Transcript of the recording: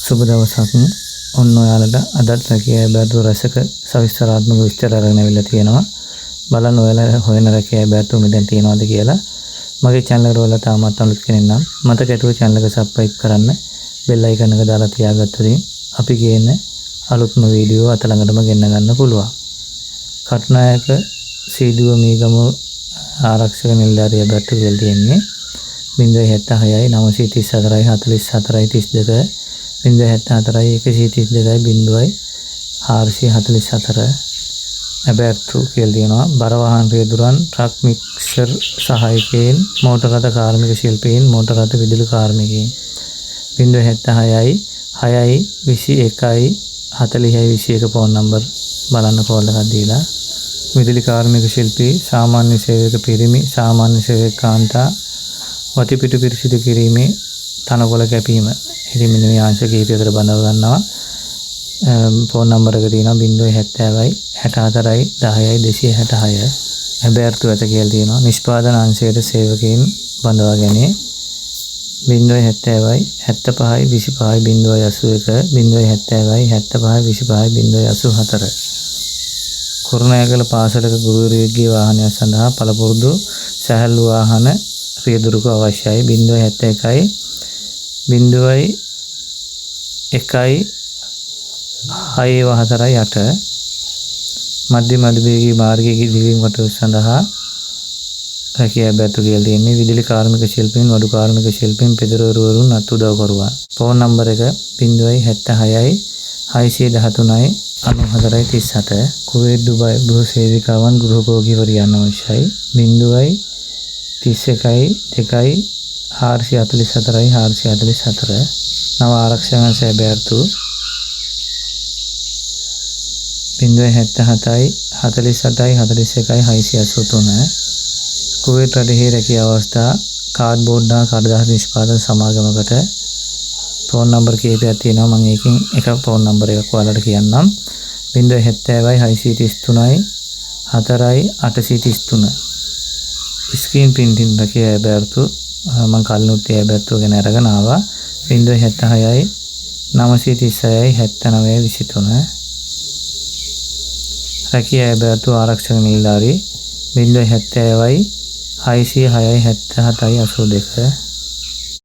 සුබ දවසක්. ඔන්න ඔයාලට අදත් රැකියා බැරතු රසක සවිස්තරාත්මක විස්තර අරගෙන අවිල්ලා තියෙනවා. බලන්න ඔයාලා හොයන රැකියා බැරතු මෙතෙන් තියෙනවද කියලා. මගේ channel එක ඔයාලා තාමත් අලුත් කෙනෙක් නම් මතක ඇතුව channel එක subscribe කරන්න. bell icon එක දාලා තියාගත්තොත් අපි ගේන අලුත්ම වීඩියෝ අත ළඟටම ගෙන්න ගන්න පුළුවන්. කටුනායක සීදුව මීගම ආරක්ෂක නිලධාරිය බැරතු කියලා තියෙන්නේ 076 934 44 32 074 132 444 අබැර්තු කියලා තියෙනවා. බර වාහන රියදුරන් ට්‍රක් මික්සර් සහායකයන් මෝටර රථ කාර්මික ශිල්පීන් මෝටර රථ විදුලි කාර්මිකයන් 076 6 21 40 21 ෆෝන් නම්බර් බලන්න කෝල් එකක් දීලා විදුලි කාර්මික ශිල්පී සාමාන්‍ය සේවක පිරිමි සාමාන්‍ය සේවක කාන්තා වතිපිටු පිරිසිදු කිරීමේ තනකොළ කැපීම ඉතින් මෙන්න මේ අංශ කිහිපයකට බඳව ගන්නවා. ෆෝන් නම්බර එක තියෙනවා 070 64 10 266 අබැර්තු ඇත කියලා තියෙනවා. නිෂ්පාදන අංශයේ සේවකයන් බඳවා ගැනීම 070 75 25 081 070 75 25 084 කුරුණෑගල පාසලක ගුරුවරයෙකුගේ වාහනය සඳහා පළපුරුදු සැහැල්ලු වාහන රියදුරක අවශ්‍යයි 071 0 1 6 මධ්‍යම අධිවේගී මාර්ගයේ දිවීම් කටයුතු සඳහා රැකියා බැරතු කියලා තියෙන්නේ. විදුලි කාර්මික ශිල්පීන් වඩු කාර්මික ශිල්පීන් පෙදරවරුන් අත් උදව් කරුවා. ෆෝන් නම්බර එක 076 613 9437 කුවේත් දුබයි ගෘහ සේවිකාවන් ගෘහභෝගීවරියන් අවශ්‍යයි 031 2 444 444 නව ආරක්ෂක සැබෑර්තු 077 48 41 683 කුවේත් රටෙහි රැකියා අවස්ථා කාඩ්බෝඩ් හා කඩදාසි නිෂ්පාදන සමාගමකට ෆෝන් නම්බර් කීපයක් තියෙනවා. මම ඒකෙන් එක ෆෝන් නම්බර් එකක් ඔයාලට කියන්නම් 070 633 4 833 ස්ක්‍රීන් ප්‍රින්ටින් රැකියා බැරතු මම කලිනුත් ඒ බැරතු ගැන අරගෙන ආවා 076 936 79 23 රැකියා බැරතු ආරක්ෂක නිලධාරී 070 606 77 82